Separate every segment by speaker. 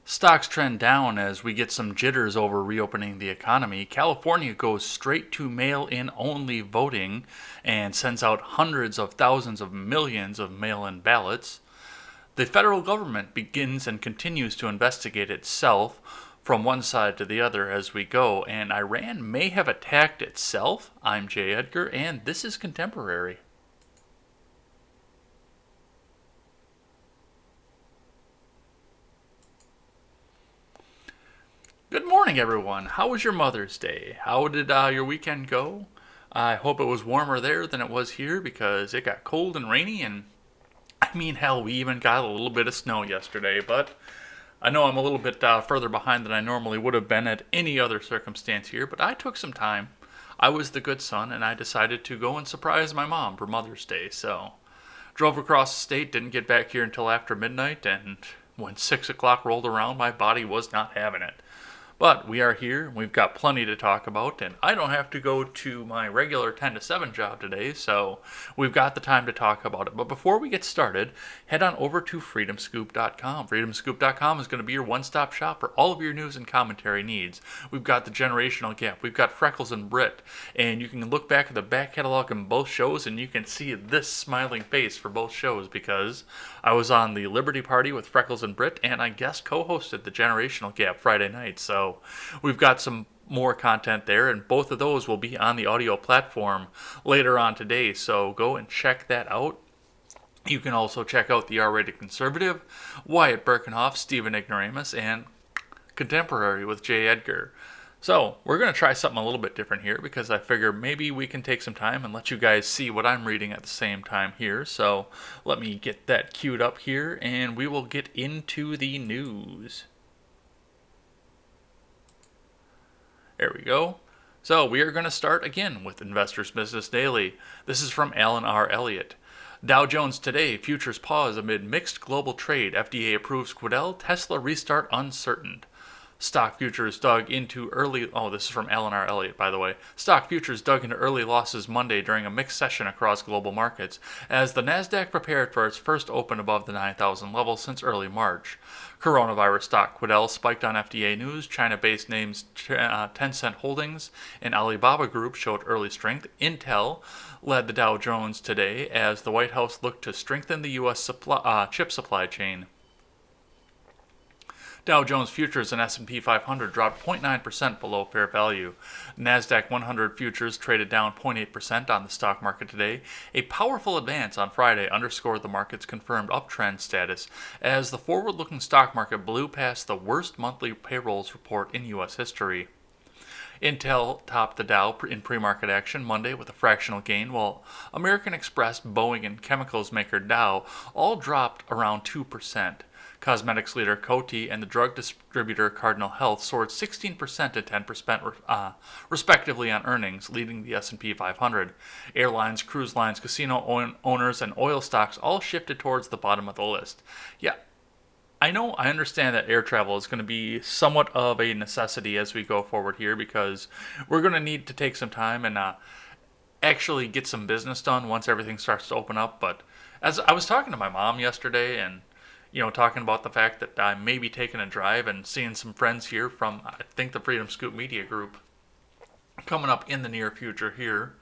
Speaker 1: Stocks trend down as we get some jitters over reopening the economy. California goes straight to mail in only voting and sends out hundreds of thousands of millions of mail in ballots. The federal government begins and continues to investigate itself from one side to the other as we go, and Iran may have attacked itself. I'm Jay Edgar, and this is Contemporary. Good morning, everyone. How was your Mother's Day? How did your weekend go? I hope it was warmer there than it was here because it got cold and rainy, and I mean, hell, we even got a little bit of snow yesterday, but I know I'm a little bit further behind than I normally would have been at any other circumstance here, but I took some time. I was the good son, and I decided to go and surprise my mom for Mother's Day, so drove across the state, didn't get back here until after midnight, and when 6 o'clock rolled around, my body was not having it. But we are here, and we've got plenty to talk about, and I don't have to go to my regular 10 to 7 job today, so we've got the time to talk about it. But before we get started, head on over to freedomscoop.com. Freedomscoop.com is going to be your one-stop shop for all of your news and commentary needs. We've got the generational gap, we've got Freckles and Britt, and you can look back at the back catalog in both shows, and you can see this smiling face for both shows because I was on the Liberty Party with Freckles and Britt, and I guest co-hosted the Generational Gap Friday night. So we've got some more content there, and both of those will be on the audio platform later on today. So go and check that out. You can also check out the R-Rated Conservative, Wyatt Birkenhoff, Stephen Ignoramus, and Contemporary with Jay Edgar. So, we're going to try something a little bit different here because I figure maybe we can take some time and let you guys see what I'm reading at the same time here. So, let me get that queued up here and we will get into the news. There we go. So, we are going to start again with Investors Business Daily. This is from Alan R. Elliott. Dow Jones today, futures pause amid mixed global trade. FDA approves Quidel, Tesla restart uncertain. Stock futures dug into early. Oh, this is from Alan R. Elliott, by the way. Stock futures dug into early losses Monday during a mixed session across global markets as the Nasdaq prepared for its first open above the 9,000 level since early March. Coronavirus stock Quidel spiked on FDA news. China-based names Tencent Holdings and Alibaba Group showed early strength. Intel led the Dow Jones today as the White House looked to strengthen the U.S. chip supply chain. Dow Jones futures and S&P 500 dropped 0.9% below fair value. Nasdaq 100 futures traded down 0.8% on the stock market today. A powerful advance on Friday underscored the market's confirmed uptrend status as the forward-looking stock market blew past the worst monthly payrolls report in U.S. history. Intel topped the Dow in pre-market action Monday with a fractional gain, while American Express, Boeing, and chemicals maker Dow all dropped around 2%. Cosmetics leader Coty and the drug distributor Cardinal Health soared 16% and 10% respectively on earnings, leading the S&P 500. Airlines, cruise lines, casino owners, and oil stocks all shifted towards the bottom of the list. Yeah, I understand that air travel is going to be somewhat of a necessity as we go forward here because we're going to need to take some time and actually get some business done once everything starts to open up. But as I was talking to my mom yesterday and talking about the fact that I may be taking a drive and seeing some friends here from, I think, the Freedom Scoop Media Group coming up in the near future here.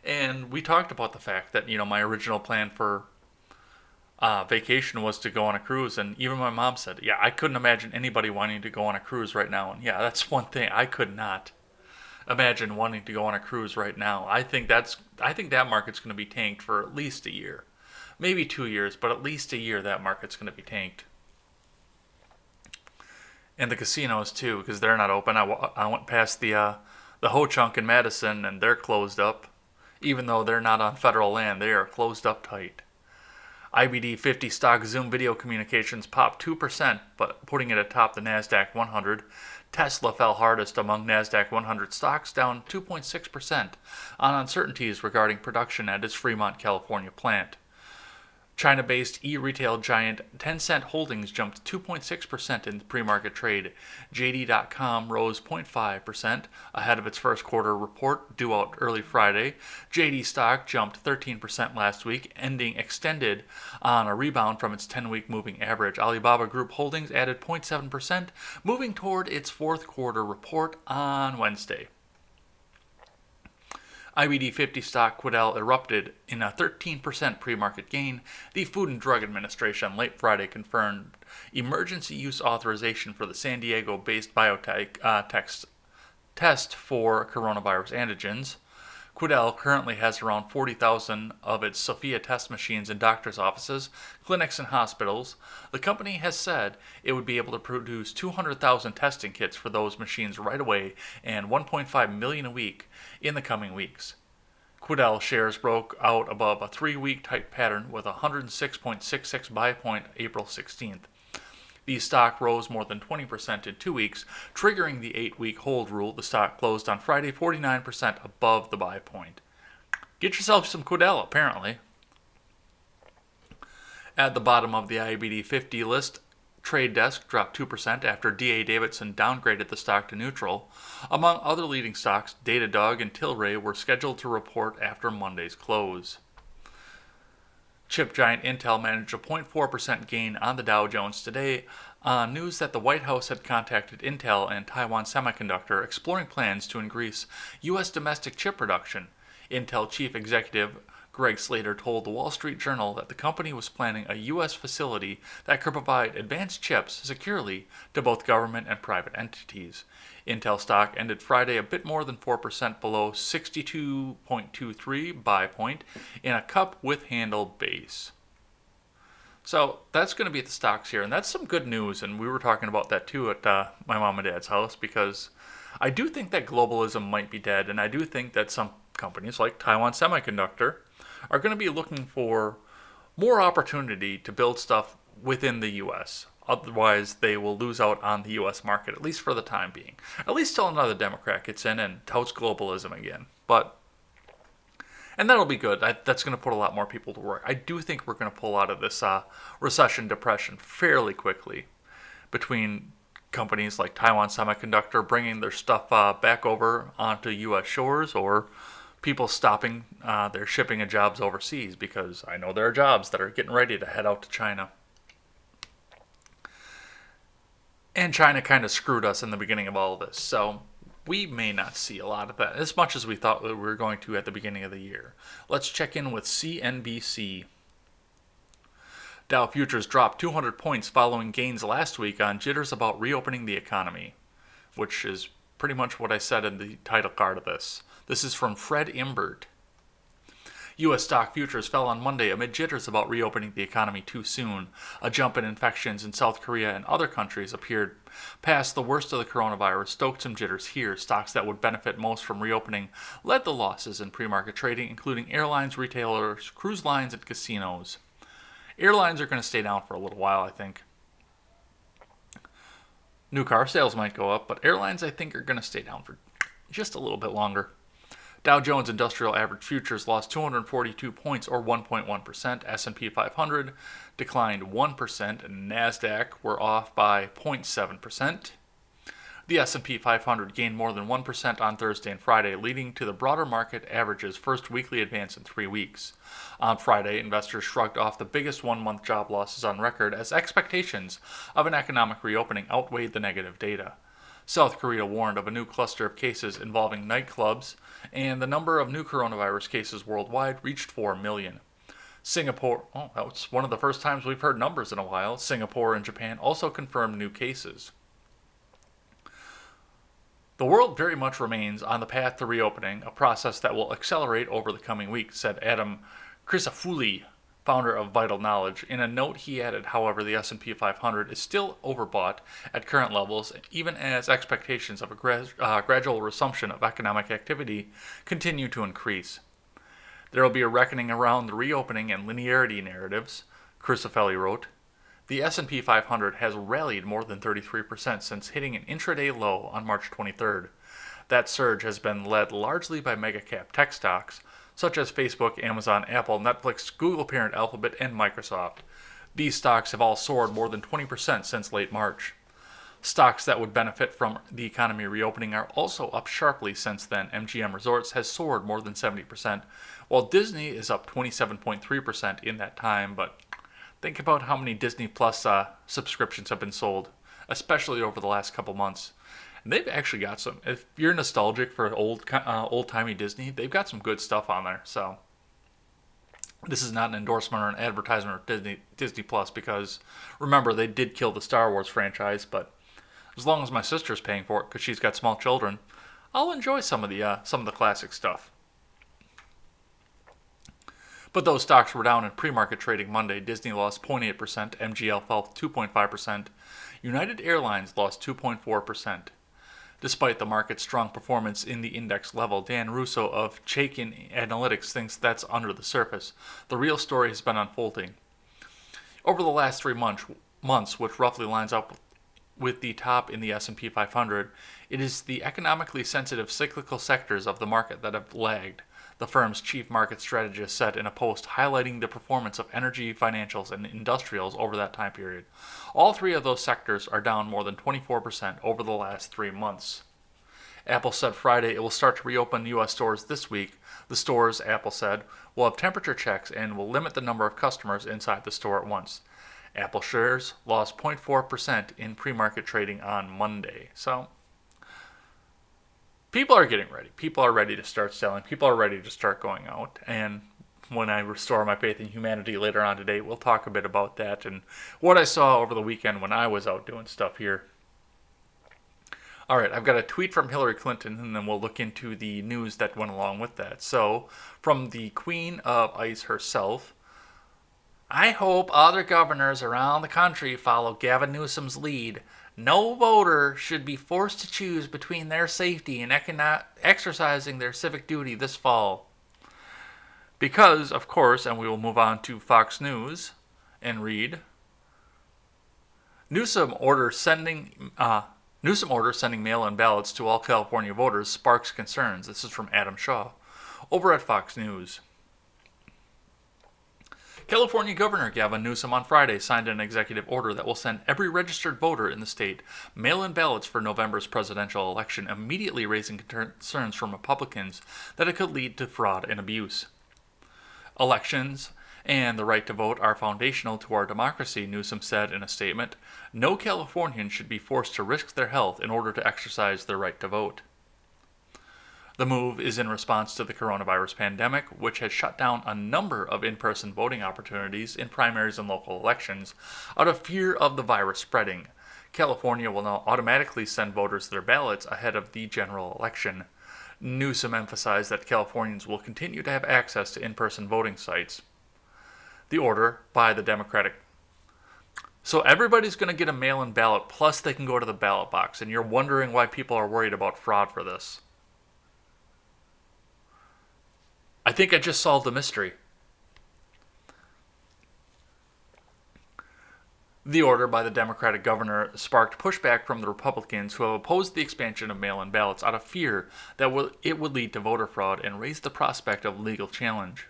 Speaker 1: And we talked about the fact that, my original plan for vacation was to go on a cruise. And even my mom said, yeah, I couldn't imagine anybody wanting to go on a cruise right now. And yeah, that's one thing. I could not imagine wanting to go on a cruise right now. I think that market's going to be tanked for at least a year. Maybe 2 years, but at least a year that market's going to be tanked. And the casinos too, because they're not open. I went past the Ho Chunk in Madison, and they're closed up. Even though they're not on federal land, they are closed up tight. IBD 50 stock Zoom Video Communications popped 2%, but putting it atop the Nasdaq 100. Tesla fell hardest among Nasdaq 100 stocks, down 2.6% on uncertainties regarding production at its Fremont, California plant. China-based e-retail giant Tencent Holdings jumped 2.6% in the pre-market trade. JD.com rose 0.5% ahead of its first quarter report due out early Friday. JD stock jumped 13% last week, ending extended on a rebound from its 10-week moving average. Alibaba Group Holdings added 0.7%, moving toward its fourth quarter report on Wednesday. IBD 50 stock Quidel erupted in a 13% pre-market gain. The Food and Drug Administration late Friday confirmed emergency use authorization for the San Diego-based biotech test for coronavirus antigens. Quidel currently has around 40,000 of its Sophia test machines in doctors' offices, clinics, and hospitals. The company has said it would be able to produce 200,000 testing kits for those machines right away and 1.5 million a week in the coming weeks. Quidel shares broke out above a 3-week tight pattern with a 106.66 buy point April 16th. The stock rose more than 20% in 2 weeks, triggering the 8-week hold rule. The stock closed on Friday 49% above the buy point. Get yourself some Quidel, apparently. At the bottom of the IBD 50 list, Trade Desk dropped 2% after D.A. Davidson downgraded the stock to neutral. Among other leading stocks, Datadog and Tilray were scheduled to report after Monday's close. Chip giant Intel managed a 0.4% gain on the Dow Jones today on news that the White House had contacted Intel and Taiwan Semiconductor exploring plans to increase U.S. domestic chip production. Intel chief executive Greg Slater told the Wall Street Journal that the company was planning a U.S. facility that could provide advanced chips securely to both government and private entities. Intel stock ended Friday a bit more than 4% below 62.23 buy point in a cup with handle base. So that's going to be at the stocks here, and that's some good news, and we were talking about that too at my mom and dad's house, because I do think that globalism might be dead, and I do think that some companies like Taiwan Semiconductor are going to be looking for more opportunity to build stuff within the U.S. Otherwise, they will lose out on the U.S. market, at least for the time being. At least till another Democrat gets in and touts globalism again. And that'll be good. That's going to put a lot more people to work. I do think we're going to pull out of this recession depression fairly quickly between companies like Taiwan Semiconductor bringing their stuff back over onto U.S. shores, or people stopping their shipping of jobs overseas, because I know there are jobs that are getting ready to head out to China. And China kind of screwed us in the beginning of all of this, so we may not see a lot of that, as much as we thought we were going to at the beginning of the year. Let's check in with CNBC. Dow futures dropped 200 points following gains last week on jitters about reopening the economy, which is pretty much what I said in the title card of this. This is from Fred Imbert. U.S. stock futures fell on Monday amid jitters about reopening the economy too soon. A jump in infections in South Korea and other countries appeared past the worst of the coronavirus, stoked some jitters here. Stocks that would benefit most from reopening led the losses in pre-market trading, including airlines, retailers, cruise lines, and casinos. Airlines are going to stay down for a little while, I think. New car sales might go up, but airlines, I think, are going to stay down for just a little bit longer. Dow Jones Industrial Average Futures lost 242 points, or 1.1%. S&P 500 declined 1%, and NASDAQ were off by 0.7%. The S&P 500 gained more than 1% on Thursday and Friday, leading to the broader market average's first weekly advance in 3 weeks. On Friday, investors shrugged off the biggest one-month job losses on record as expectations of an economic reopening outweighed the negative data. South Korea warned of a new cluster of cases involving nightclubs, and the number of new coronavirus cases worldwide reached 4 million. Singapore, that was one of the first times we've heard numbers in a while. Singapore and Japan also confirmed new cases. The world very much remains on the path to reopening, a process that will accelerate over the coming weeks, said Adam Crisafulli, founder of Vital Knowledge. In a note he added, however, the S&P 500 is still overbought at current levels, even as expectations of a gradual resumption of economic activity continue to increase. There will be a reckoning around the reopening and linearity narratives, Crisafulli wrote. The S&P 500 has rallied more than 33% since hitting an intraday low on March 23rd. That surge has been led largely by mega-cap tech stocks, such as Facebook, Amazon, Apple, Netflix, Google parent Alphabet, and Microsoft. These stocks have all soared more than 20% since late March. Stocks that would benefit from the economy reopening are also up sharply since then. MGM Resorts has soared more than 70%, while Disney is up 27.3% in that time. But think about how many Disney Plus subscriptions have been sold, especially over the last couple months. And they've actually got some. If you're nostalgic for old-timey Disney, they've got some good stuff on there. So this is not an endorsement or an advertisement of Disney Plus, because remember, they did kill the Star Wars franchise. But as long as my sister's paying for it because she's got small children, I'll enjoy some of the classic stuff. But those stocks were down in pre-market trading Monday. Disney lost 0.8%, MGL fell 2.5%, United Airlines lost 2.4%. Despite the market's strong performance in the index level, Dan Russo of Chaikin Analytics thinks that's under the surface. The real story has been unfolding. Over the last 3 months, which roughly lines up with the top in the S&P 500, it is the economically sensitive cyclical sectors of the market that have lagged, the firm's chief market strategist said in a post highlighting the performance of energy, financials, and industrials over that time period. All three of those sectors are down more than 24% over the last 3 months. Apple said Friday it will start to reopen U.S. stores this week. The stores, Apple said, will have temperature checks and will limit the number of customers inside the store at once. Apple shares lost 0.4% in pre-market trading on Monday. So people are getting ready. People are ready to start selling. People are ready to start going out. And when I restore my faith in humanity later on today, we'll talk a bit about that and what I saw over the weekend when I was out doing stuff here. All right, I've got a tweet from Hillary Clinton, and then we'll look into the news that went along with that. So, from the Queen of Ice herself, I hope other governors around the country follow Gavin Newsom's lead. No voter should be forced to choose between their safety and exercising their civic duty this fall. Because, of course, and we will move on to Fox News and read, Newsom orders sending mail-in ballots to all California voters sparks concerns. This is from Adam Shaw over at Fox News. California Governor Gavin Newsom on Friday signed an executive order that will send every registered voter in the state mail-in ballots for November's presidential election, immediately raising concerns from Republicans that it could lead to fraud and abuse. Elections and the right to vote are foundational to our democracy, Newsom said in a statement. No Californian should be forced to risk their health in order to exercise their right to vote. The move is in response to the coronavirus pandemic, which has shut down a number of in-person voting opportunities in primaries and local elections out of fear of the virus spreading. California will now automatically send voters their ballots ahead of the general election. Newsom emphasized that Californians will continue to have access to in-person voting sites. The order by the Democratic. So everybody's going to get a mail-in ballot, plus they can go to the ballot box, and you're wondering why people are worried about fraud for this. I think I just solved the mystery. The order by the Democratic governor sparked pushback from the Republicans who have opposed the expansion of mail-in ballots out of fear that it would lead to voter fraud and raise the prospect of legal challenge.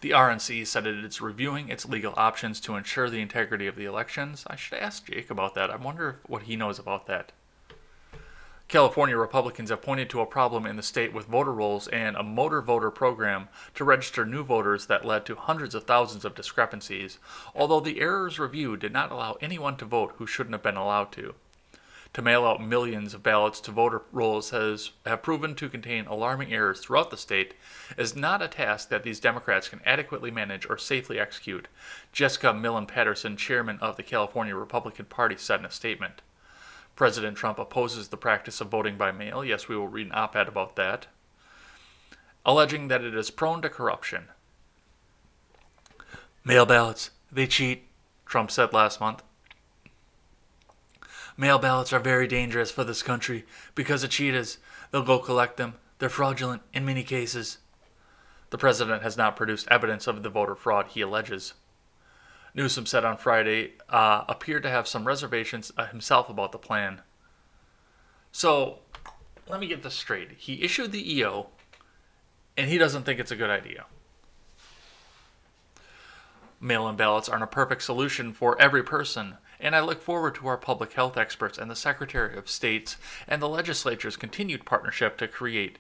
Speaker 1: The RNC said it is reviewing its legal options to ensure the integrity of the elections. I should ask Jake about that. I wonder what he knows about that. California Republicans have pointed to a problem in the state with voter rolls and a motor voter program to register new voters that led to hundreds of thousands of discrepancies, although the errors review did not allow anyone to vote who shouldn't have been allowed to. To mail out millions of ballots to voter rolls have proven to contain alarming errors throughout the state is not a task that these Democrats can adequately manage or safely execute, Jessica Millen Patterson, chairman of the California Republican Party, said in a statement. President Trump opposes the practice of voting by mail. Yes, we will read an op-ed about that, alleging that it is prone to corruption. Mail ballots, they cheat, Trump said last month. Mail ballots are very dangerous for this country because of cheaters. They'll go collect them. They're fraudulent in many cases. The president has not produced evidence of the voter fraud he alleges. Newsom said on Friday appeared to have some reservations himself about the plan. So, let me get this straight. He issued the EO, and he doesn't think it's a good idea. Mail-in ballots aren't a perfect solution for every person, and I look forward to our public health experts and the Secretary of State's and the legislature's continued partnership to create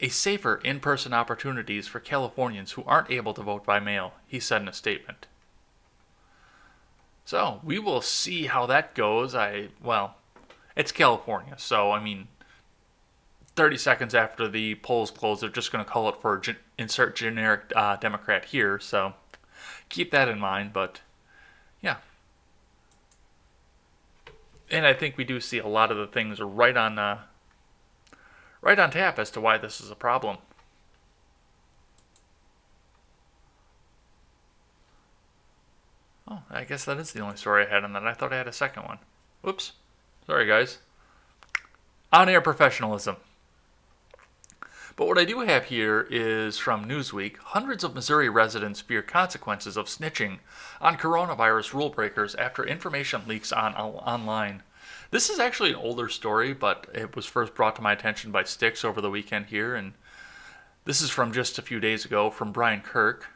Speaker 1: a safer in-person opportunities for Californians who aren't able to vote by mail, he said in a statement. So, we will see how that goes. It's California, so, 30 seconds after the polls close, they're just going to call it for insert generic Democrat here, so keep that in mind, but yeah. And I think we do see a lot of the things are right on tap as to why this is a problem. Oh, I guess that is the only story I had on that. I thought I had a second one. Whoops. Sorry, guys. On-air professionalism. But what I do have here is from Newsweek. Hundreds of Missouri residents fear consequences of snitching on coronavirus rule breakers after information leaks online. This is actually an older story, but it was first brought to my attention by Styx over the weekend here, and this is from just a few days ago from Brian Kirk.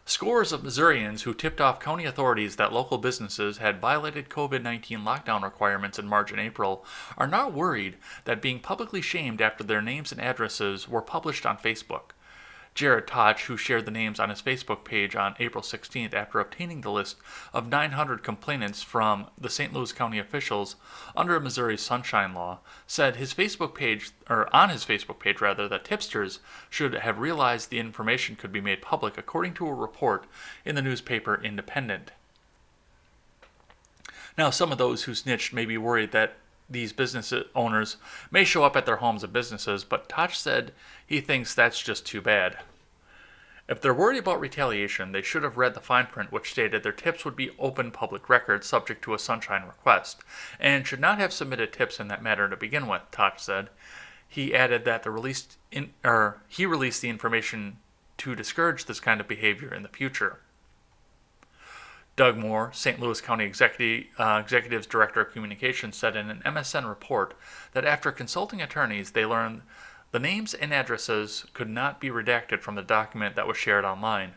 Speaker 1: Scores of Missourians who tipped off county authorities that local businesses had violated COVID-19 lockdown requirements in March and April are now worried that being publicly shamed after their names and addresses were published on Facebook. Jared Toch, who shared the names on his Facebook page on April 16th after obtaining the list of 900 complainants from the St. Louis County officials under Missouri's Sunshine Law, said on his Facebook page that tipsters should have realized the information could be made public, according to a report in the newspaper Independent. Now, some of those who snitched may be worried that these business owners may show up at their homes and businesses, but Toch said he thinks that's just too bad. If they're worried about retaliation, they should have read the fine print, which stated their tips would be open public record subject to a sunshine request, and should not have submitted tips in that matter to begin with, Toch said. He added that he released the information to discourage this kind of behavior in the future. Doug Moore, St. Louis County Executive's Director of Communications, said in an MSN report that after consulting attorneys, they learned the names and addresses could not be redacted from the document that was shared online.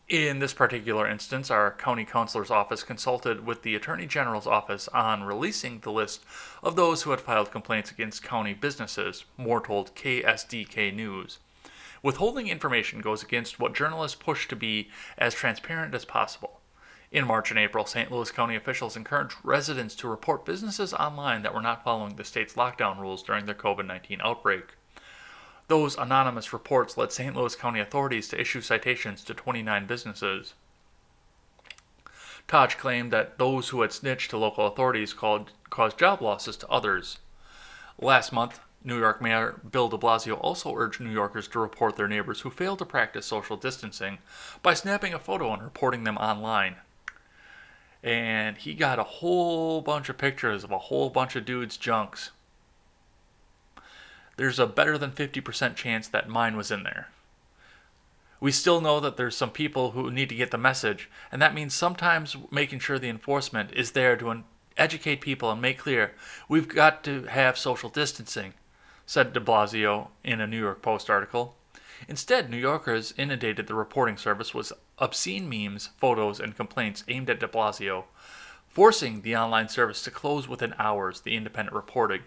Speaker 1: In this particular instance, our county counselor's office consulted with the Attorney General's office on releasing the list of those who had filed complaints against county businesses, Moore told KSDK News. Withholding information goes against what journalists push to be as transparent as possible. In March and April, St. Louis County officials encouraged residents to report businesses online that were not following the state's lockdown rules during their COVID-19 outbreak. Those anonymous reports led St. Louis County authorities to issue citations to 29 businesses. Toch claimed that those who had snitched to local authorities caused job losses to others. Last month, New York Mayor Bill de Blasio also urged New Yorkers to report their neighbors who failed to practice social distancing by snapping a photo and reporting them online. And he got a whole bunch of pictures of a whole bunch of dudes' junks. There's a better than 50% chance that mine was in there. We still know that there's some people who need to get the message, and that means sometimes making sure the enforcement is there to educate people and make clear we've got to have social distancing, said de Blasio in a New York Post article. Instead, New Yorkers inundated the reporting service with obscene memes, photos, and complaints aimed at de Blasio, forcing the online service to close within hours, the Independent reported.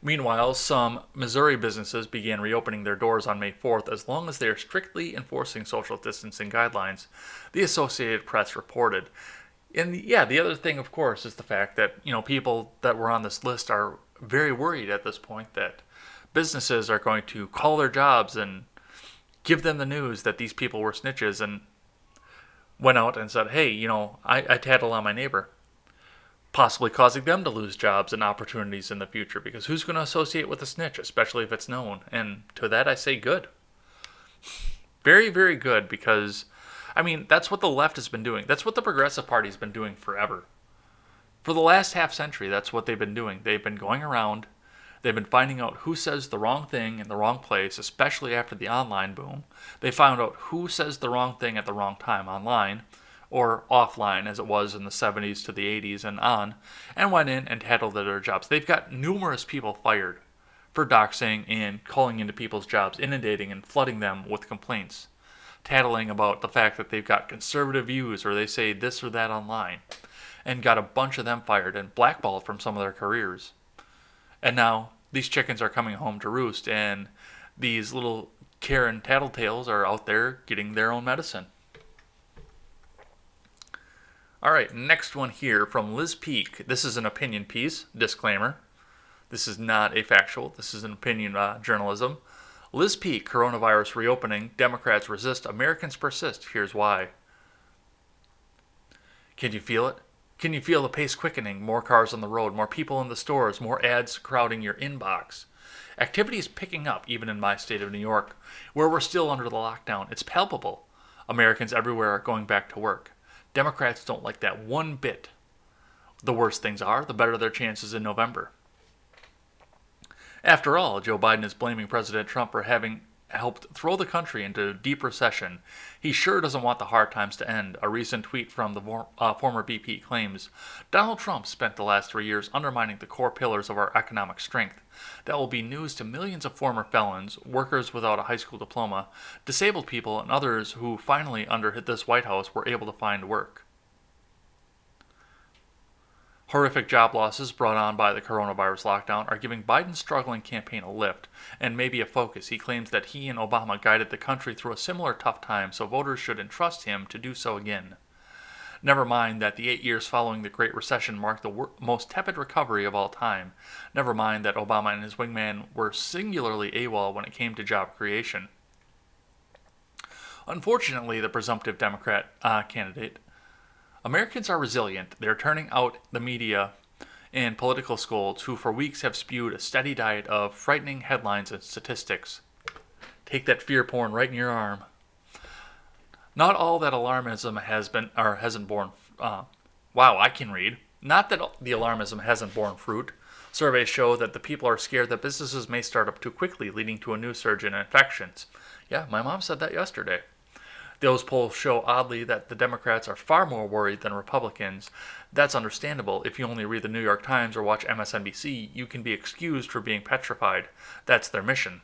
Speaker 1: Meanwhile, some Missouri businesses began reopening their doors on May 4th as long as they are strictly enforcing social distancing guidelines, the Associated Press reported. And the other thing, of course, is the fact that, people that were on this list are very worried at this point that businesses are going to call their jobs and give them the news that these people were snitches, and went out and said, hey, I tattled on my neighbor, possibly causing them to lose jobs and opportunities in the future, because who's going to associate with a snitch, especially if it's known? And to that I say good. Very, very good, because that's what the left has been doing. That's what the Progressive Party's been doing forever. For the last half century, that's what they've been doing. They've been going around, they've been finding out who says the wrong thing in the wrong place, especially after the online boom. They found out who says the wrong thing at the wrong time online, or offline as it was in the 70s to the 80s and on, and went in and tattled at their jobs. They've got numerous people fired for doxing and calling into people's jobs, inundating and flooding them with complaints, tattling about the fact that they've got conservative views or they say this or that online, and got a bunch of them fired and blackballed from some of their careers. And now these chickens are coming home to roost, and these little Karen tattletales are out there getting their own medicine. All right, next one here from Liz Peek. This is an opinion piece, disclaimer. This is not a factual, this is an opinion journalism. Liz Peek, coronavirus reopening, Democrats resist, Americans persist. Here's why. Can you feel it? Can you feel the pace quickening? More cars on the road, more people in the stores, more ads crowding your inbox. Activity is picking up even in my state of New York, where we're still under the lockdown. It's palpable. Americans everywhere are going back to work. Democrats don't like that one bit. The worse things are, the better their chances in November. After all, Joe Biden is blaming President Trump for having helped throw the country into deep recession. He sure doesn't want the hard times to end. A recent tweet from the former BP claims, Donald Trump spent the last 3 years undermining the core pillars of our economic strength. That will be news to millions of former felons, workers without a high school diploma, disabled people, and others who finally, under this White House, were able to find work. Horrific job losses brought on by the coronavirus lockdown are giving Biden's struggling campaign a lift and maybe a focus. He claims that he and Obama guided the country through a similar tough time, so voters should entrust him to do so again. Never mind that the 8 years following the Great Recession marked the most tepid recovery of all time. Never mind that Obama and his wingman were singularly AWOL when it came to job creation. Unfortunately, the presumptive Democrat candidate, Americans are resilient. They're turning out the media and political scolds who for weeks have spewed a steady diet of frightening headlines and statistics. Take that fear porn right in your arm. Not all that alarmism hasn't borne. Wow, I can read. Not that the alarmism hasn't borne fruit. Surveys show that the people are scared that businesses may start up too quickly, leading to a new surge in infections. Yeah, my mom said that yesterday. Those polls show oddly that the Democrats are far more worried than Republicans. That's understandable. If you only read the New York Times or watch MSNBC, you can be excused for being petrified. That's their mission.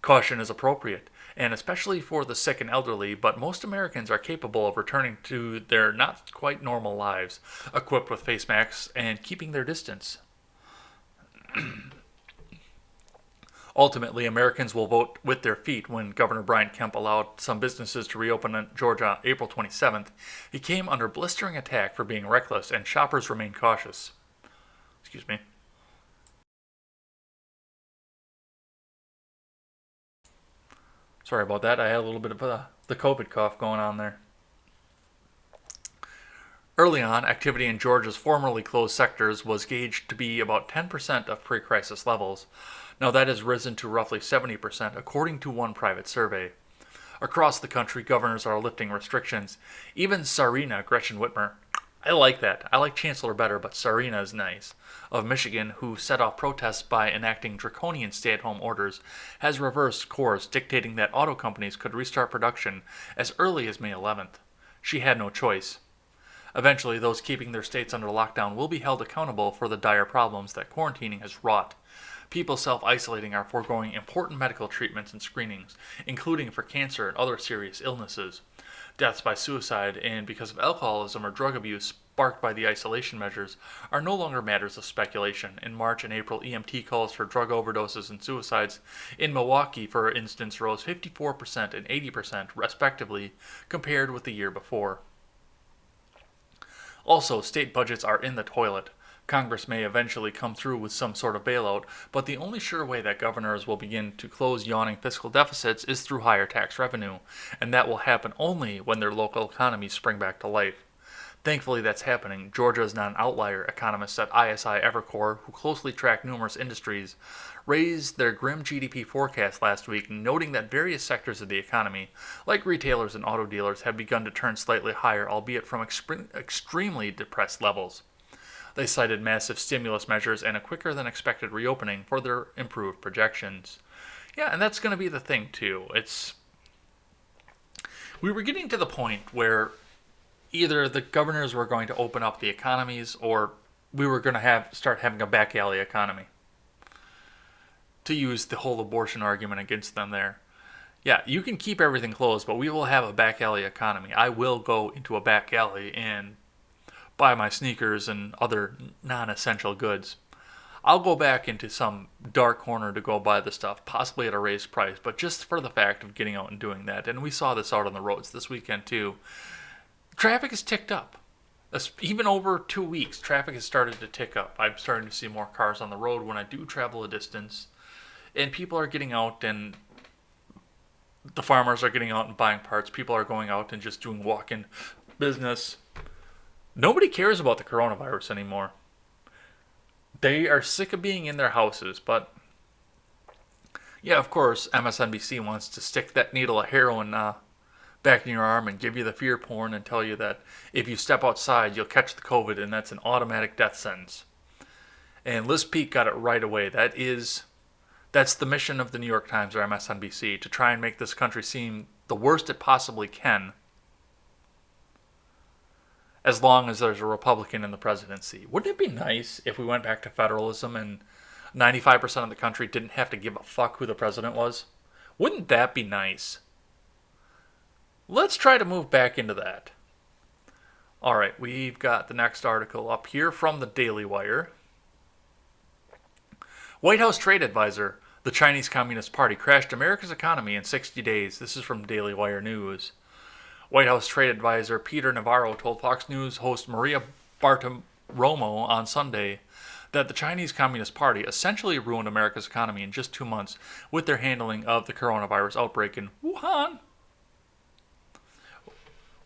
Speaker 1: Caution is appropriate, and especially for the sick and elderly, but most Americans are capable of returning to their not quite normal lives, equipped with face masks and keeping their distance. Ultimately, Americans will vote with their feet when Governor Brian Kemp allowed some businesses to reopen in Georgia April 27th. He came under blistering attack for being reckless, and shoppers remain cautious. Excuse me. Sorry about that. I had a little bit of the COVID cough going on there. Early on, activity in Georgia's formerly closed sectors was gauged to be about 10% of pre-crisis levels. Now that has risen to roughly 70%, according to one private survey. Across the country, governors are lifting restrictions. Even Tsarina, Gretchen Whitmer, I like that. I like Chancellor better, but Tsarina is nice, of Michigan, who set off protests by enacting draconian stay-at-home orders, has reversed course, dictating that auto companies could restart production as early as May 11th. She had no choice. Eventually, those keeping their states under lockdown will be held accountable for the dire problems that quarantining has wrought. People self-isolating are foregoing important medical treatments and screenings, including for cancer and other serious illnesses. Deaths by suicide and because of alcoholism or drug abuse sparked by the isolation measures are no longer matters of speculation. In March and April, EMT calls for drug overdoses and suicides in Milwaukee, for instance, rose 54% and 80% respectively compared with the year before. Also, state budgets are in the toilet. Congress may eventually come through with some sort of bailout, but the only sure way that governors will begin to close yawning fiscal deficits is through higher tax revenue, and that will happen only when their local economies spring back to life. Thankfully, that's happening. Georgia is not an outlier. Economists at ISI Evercore, who closely track numerous industries, raised their grim GDP forecast last week, noting that various sectors of the economy, like retailers and auto dealers, have begun to turn slightly higher, albeit from extremely depressed levels. They cited massive stimulus measures and a quicker than expected reopening for their improved projections. Yeah, and that's going to be the thing too. We were getting to the point where either the governors were going to open up the economies or we were going to start having a back alley economy. To use the whole abortion argument against them there. Yeah, you can keep everything closed, but we will have a back alley economy. I will go into a back alley and buy my sneakers and other non-essential goods. I'll go back into some dark corner to go buy the stuff, possibly at a raised price, but just for the fact of getting out and doing that. And we saw this out on the roads this weekend too. Traffic has ticked up. Even over 2 weeks, traffic has started to tick up. I'm starting to see more cars on the road when I do travel a distance. And people are getting out, and the farmers are getting out and buying parts. People are going out and just doing walk-in business. Nobody cares about the coronavirus anymore. They are sick of being in their houses, but yeah, of course, MSNBC wants to stick that needle of heroin back in your arm and give you the fear porn and tell you that if you step outside, you'll catch the COVID, and that's an automatic death sentence. And Liz Peek got it right away. That's the mission of the New York Times or MSNBC, to try and make this country seem the worst it possibly can, as long as there's a Republican in the presidency. Wouldn't it be nice if we went back to federalism and 95% of the country didn't have to give a fuck who the president was? Wouldn't that be nice? Let's try to move back into that. All right, we've got the next article up here from the Daily Wire. White House trade advisor, the Chinese Communist Party crashed America's economy in 60 days. This is from Daily Wire News. White House trade advisor Peter Navarro told Fox News host Maria Bartiromo on Sunday that the Chinese Communist Party essentially ruined America's economy in just 2 months with their handling of the coronavirus outbreak in Wuhan.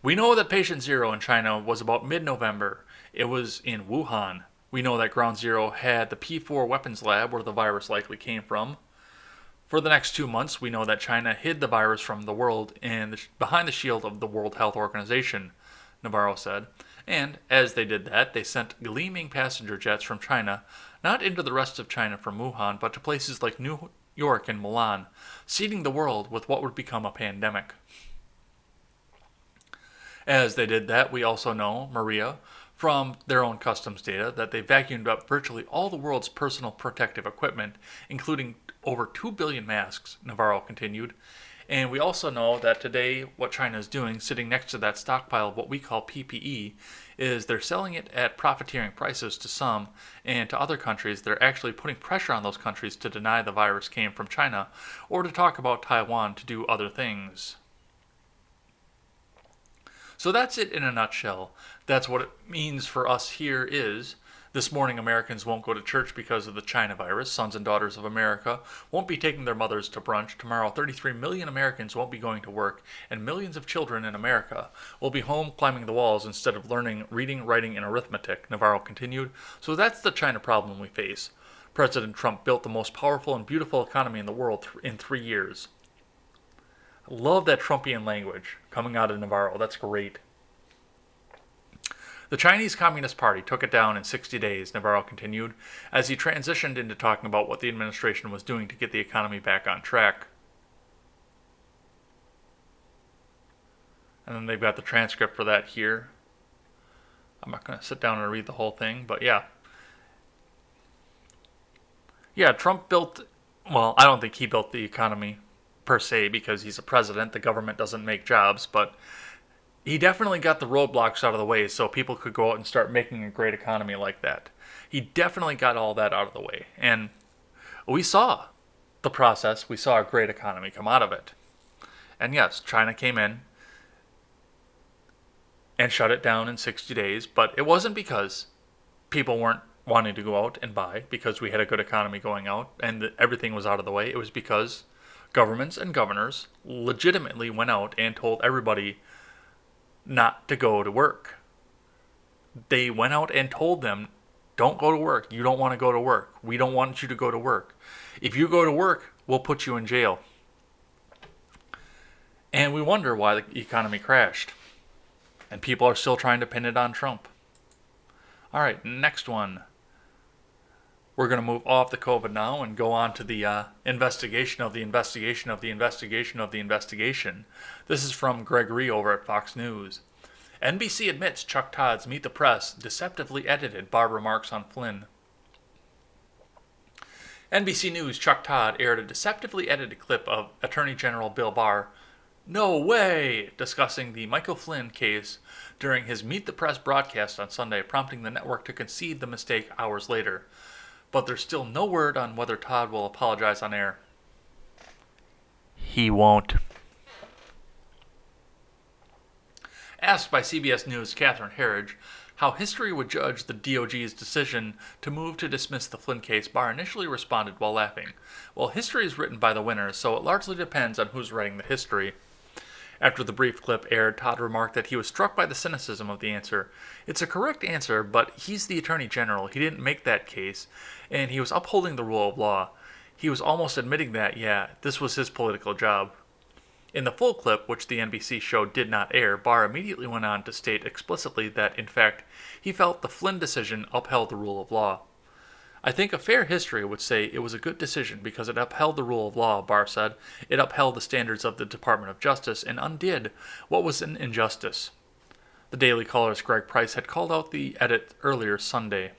Speaker 1: We know that patient zero in China was about mid-November. It was in Wuhan. We know that Ground Zero had the P4 weapons lab where the virus likely came from. For the next 2 months, we know that China hid the virus from the world behind the shield of the World Health Organization, Navarro said. And as they did that, they sent gleaming passenger jets from China, not into the rest of China from Wuhan, but to places like New York and Milan, seeding the world with what would become a pandemic. As they did that, we also know, Maria, from their own customs data, that they vacuumed up virtually all the world's personal protective equipment, including over 2 billion masks, Navarro continued. And we also know that today what China is doing, sitting next to that stockpile of what we call PPE, is they're selling it at profiteering prices to some, and to other countries they're actually putting pressure on those countries to deny the virus came from China, or to talk about Taiwan to do other things. So that's it in a nutshell. That's what it means for us here is, this morning Americans won't go to church because of the China virus. Sons and daughters of America won't be taking their mothers to brunch. Tomorrow, 33 million Americans won't be going to work, and millions of children in America will be home climbing the walls instead of learning reading, writing, and arithmetic, Navarro continued. So that's the China problem we face. President Trump built the most powerful and beautiful economy in the world in 3 years. I love that Trumpian language coming out of Navarro. That's great. The Chinese Communist Party took it down in 60 days, Navarro continued, as he transitioned into talking about what the administration was doing to get the economy back on track. And then they've got the transcript for that here. I'm not going to sit down and read the whole thing, but yeah. Yeah, Trump built, well, I don't think he built the economy per se because he's a president. The government doesn't make jobs, but he definitely got the roadblocks out of the way so people could go out and start making a great economy like that. He definitely got all that out of the way. And we saw the process. We saw a great economy come out of it. And yes, China came in and shut it down in 60 days, but it wasn't because people weren't wanting to go out and buy, because we had a good economy going out and everything was out of the way. It was because governments and governors legitimately went out and told everybody not to go to work. They went out and told them, don't go to work. You don't want to go to work. We don't want you to go to work. If you go to work, we'll put you in jail. And we wonder why the economy crashed. And people are still trying to pin it on Trump. All right, next one. We're going to move off the COVID now and go on to the investigation of the investigation of the investigation of the investigation. This is from Gregory over at Fox News. NBC admits Chuck Todd's Meet the Press deceptively edited, Barr remarks on Flynn. NBC News' Chuck Todd aired a deceptively edited clip of Attorney General Bill Barr, no way, discussing the Michael Flynn case during his Meet the Press broadcast on Sunday, prompting the network to concede the mistake hours later. But there's still no word on whether Todd will apologize on air. He won't. Asked by CBS News' Catherine Herridge how history would judge the DOJ's decision to move to dismiss the Flynn case, Barr initially responded while laughing, well, history is written by the winners, so it largely depends on who's writing the history. After the brief clip aired, Todd remarked that he was struck by the cynicism of the answer. It's a correct answer, but he's the Attorney General. He didn't make that case, and he was upholding the rule of law. He was almost admitting that, yeah, this was his political job. In the full clip, which the NBC show did not air, Barr immediately went on to state explicitly that, in fact, he felt the Flynn decision upheld the rule of law. I think a fair history would say it was a good decision because it upheld the rule of law, Barr said. It upheld the standards of the Department of Justice and undid what was an injustice. The Daily Caller's Greg Price had called out the edit earlier Sunday.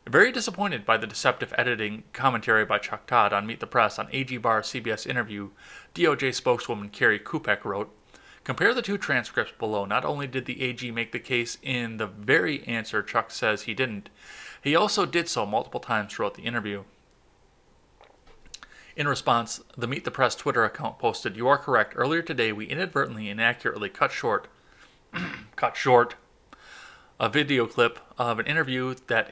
Speaker 1: Very disappointed by the deceptive editing commentary by Chuck Todd on Meet the Press on AG Barr's CBS interview, DOJ spokeswoman Carrie Kupek wrote, compare the two transcripts below. Not only did the AG make the case in the very answer Chuck says he didn't, he also did so multiple times throughout the interview. In response, the Meet the Press Twitter account posted, you are correct. Earlier today, we inadvertently and inaccurately cut short a video clip of an interview that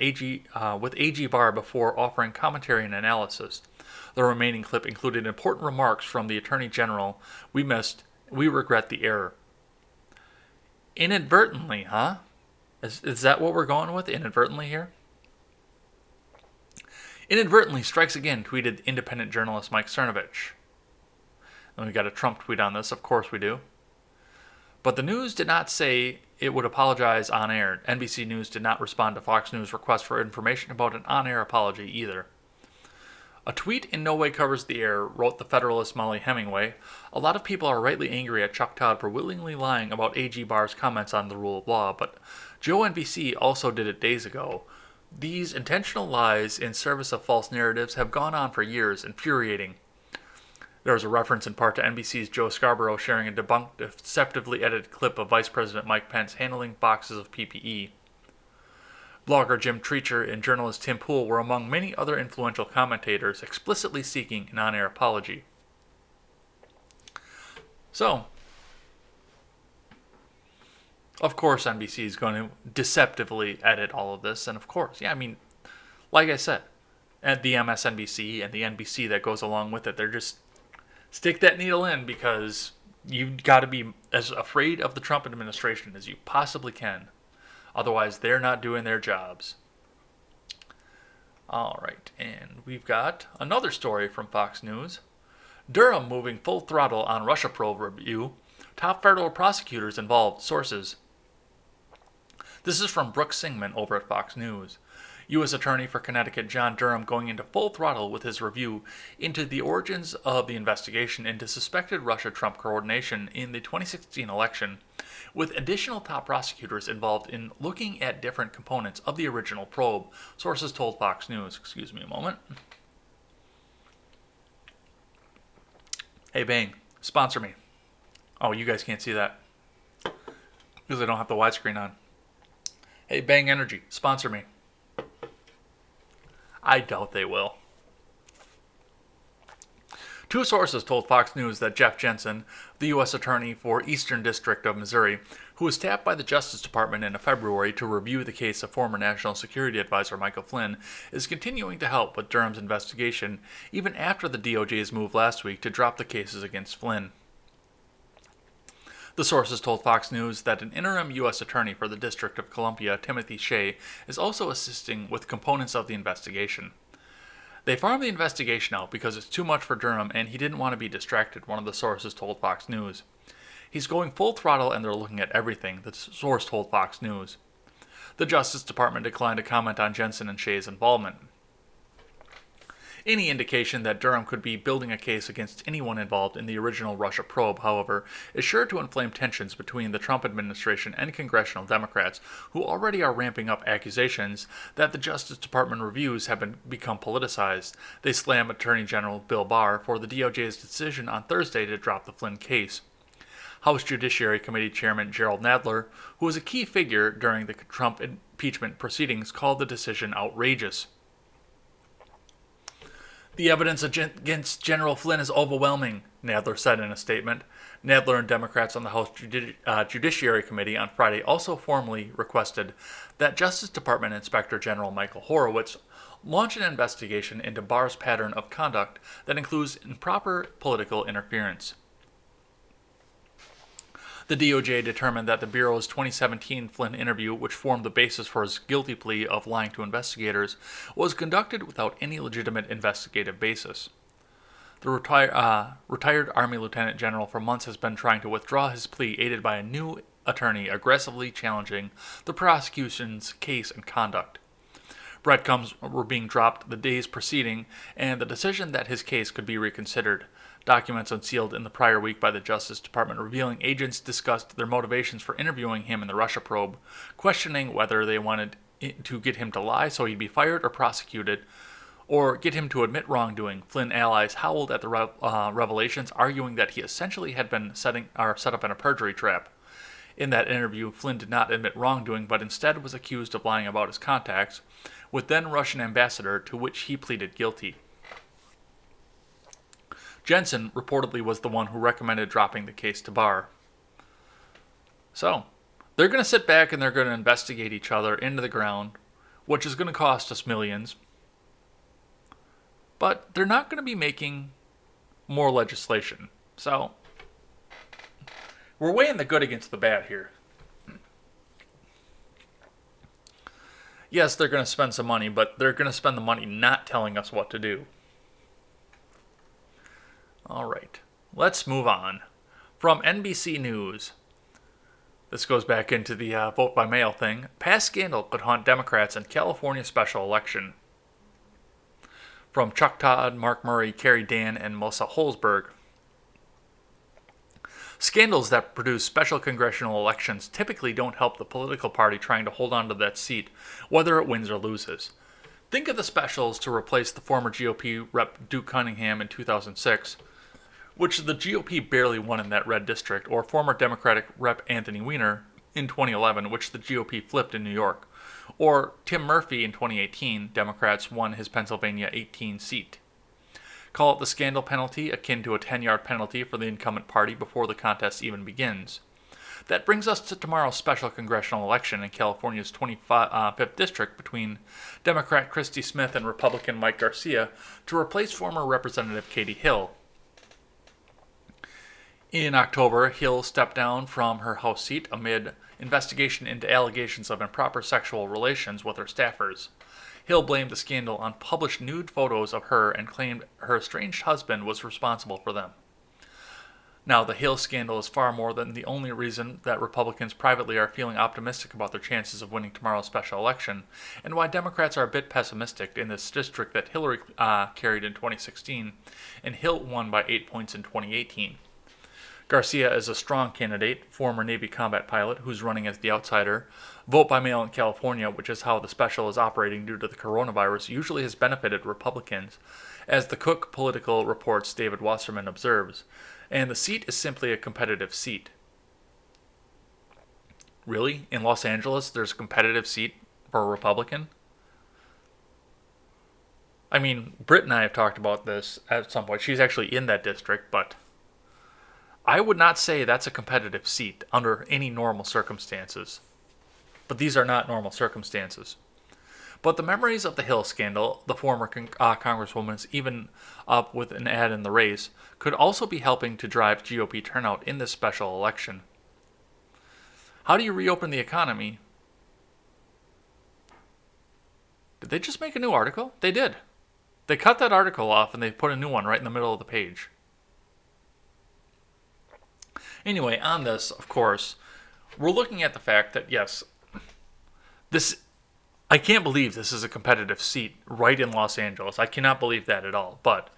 Speaker 1: with AG Barr before offering commentary and analysis. The remaining clip included important remarks from the Attorney General. We regret the error. Inadvertently, huh? Is that what we're going with? Inadvertently here? Inadvertently strikes again, tweeted independent journalist Mike Cernovich. And we got a Trump tweet on this, of course we do. But the news did not say it would apologize on air. NBC News did not respond to Fox News' request for information about an on-air apology either. A tweet in no way covers the error, wrote the Federalist Molly Hemingway. A lot of people are rightly angry at Chuck Todd for willingly lying about AG Barr's comments on the rule of law, but Joe NBC also did it days ago. These intentional lies in service of false narratives have gone on for years, infuriating. There was a reference in part to NBC's Joe Scarborough sharing a debunked, deceptively edited clip of Vice President Mike Pence handling boxes of PPE. Blogger Jim Treacher and journalist Tim Pool were among many other influential commentators explicitly seeking an on-air apology. So, of course NBC is going to deceptively edit all of this, and of course, like I said, at the MSNBC and the NBC that goes along with it, they're just stick that needle in because you've got to be as afraid of the Trump administration as you possibly can. Otherwise, they're not doing their jobs. All right, and we've got another story from Fox News. Durham moving full throttle on Russia probe review. Top federal prosecutors involved, sources. This is from Brooke Singman over at Fox News. U.S. Attorney for Connecticut John Durham going into full throttle with his review into the origins of the investigation into suspected Russia-Trump coordination in the 2016 election, with additional top prosecutors involved in looking at different components of the original probe, sources told Fox News. Excuse me a moment. Hey, Bang, sponsor me. Oh, you guys can't see that because I don't have the widescreen on. Hey, Bang Energy, sponsor me. I doubt they will. Two sources told Fox News that Jeff Jensen, the U.S. Attorney for Eastern District of Missouri, who was tapped by the Justice Department in February to review the case of former National Security Advisor Michael Flynn, is continuing to help with Durham's investigation, even after the DOJ's move last week to drop the cases against Flynn. The sources told Fox News that an interim U.S. Attorney for the District of Columbia, Timothy Shea, is also assisting with components of the investigation. They farmed the investigation out because it's too much for Durham and he didn't want to be distracted, one of the sources told Fox News. He's going full throttle and they're looking at everything, the source told Fox News. The Justice Department declined to comment on Jensen and Shea's involvement. Any indication that Durham could be building a case against anyone involved in the original Russia probe, however, is sure to inflame tensions between the Trump administration and congressional Democrats, who already are ramping up accusations that the Justice Department reviews have become politicized. They slam Attorney General Bill Barr for the DOJ's decision on Thursday to drop the Flynn case. House Judiciary Committee Chairman Gerald Nadler, who was a key figure during the Trump impeachment proceedings, called the decision outrageous. The evidence against General Flynn is overwhelming, Nadler said in a statement. Nadler and Democrats on the House Judiciary Committee on Friday also formally requested that Justice Department Inspector General Michael Horowitz launch an investigation into Barr's pattern of conduct that includes improper political interference. The DOJ determined that the Bureau's 2017 Flynn interview, which formed the basis for his guilty plea of lying to investigators, was conducted without any legitimate investigative basis. The retired Army Lieutenant General for months has been trying to withdraw his plea, aided by a new attorney aggressively challenging the prosecution's case and conduct. Breadcrumbs were being dropped the days preceding, and the decision that his case could be reconsidered. Documents unsealed in the prior week by the Justice Department revealing agents discussed their motivations for interviewing him in the Russia probe, questioning whether they wanted to get him to lie so he'd be fired or prosecuted, or get him to admit wrongdoing. Flynn allies howled at the revelations, arguing that he essentially had been set up in a perjury trap. In that interview, Flynn did not admit wrongdoing, but instead was accused of lying about his contacts with then Russian ambassador, to which he pleaded guilty. Jensen reportedly was the one who recommended dropping the case to Barr. So, they're going to sit back and they're going to investigate each other into the ground, which is going to cost us millions. But they're not going to be making more legislation. So, we're weighing the good against the bad here. Yes, they're going to spend some money, but they're going to spend the money not telling us what to do. All right, let's move on. From NBC News, this goes back into the vote by mail thing. Past scandal could haunt Democrats in California special election. From Chuck Todd, Mark Murray, Kerry Dan, and Melissa Holzberg. Scandals that produce special congressional elections typically don't help the political party trying to hold on to that seat, whether it wins or loses. Think of the specials to replace the former GOP Rep. Duke Cunningham in 2006, which the GOP barely won in that red district, or former Democratic Rep. Anthony Weiner in 2011, which the GOP flipped in New York, or Tim Murphy in 2018, Democrats won his Pennsylvania 18 seat. Call it the scandal penalty, akin to a 10-yard penalty for the incumbent party before the contest even begins. That brings us to tomorrow's special congressional election in California's 25th district between Democrat Christy Smith and Republican Mike Garcia to replace former Representative Katie Hill. In October, Hill stepped down from her House seat amid investigation into allegations of improper sexual relations with her staffers. Hill blamed the scandal on published nude photos of her and claimed her estranged husband was responsible for them. Now, the Hill scandal is far more than the only reason that Republicans privately are feeling optimistic about their chances of winning tomorrow's special election, and why Democrats are a bit pessimistic in this district that Hillary carried in 2016, and Hill won by 8 points in 2018. Garcia is a strong candidate, former Navy combat pilot, who's running as the outsider. Vote by mail in California, which is how the special is operating due to the coronavirus, usually has benefited Republicans, as the Cook Political Report's David Wasserman observes, and the seat is simply a competitive seat. Really? In Los Angeles, there's a competitive seat for a Republican? I mean, Britt and I have talked about this at some point. She's actually in that district, but I would not say that's a competitive seat under any normal circumstances. But these are not normal circumstances. But the memories of the Hill scandal, the former Congresswoman's even up with an ad in the race, could also be helping to drive GOP turnout in this special election. How do you reopen the economy? Did they just make a new article? They did. They cut that article off and they put a new one right in the middle of the page. Anyway, on this, of course, we're looking at the fact that, yes, this I can't believe this is a competitive seat right in Los Angeles. I cannot believe that at all. But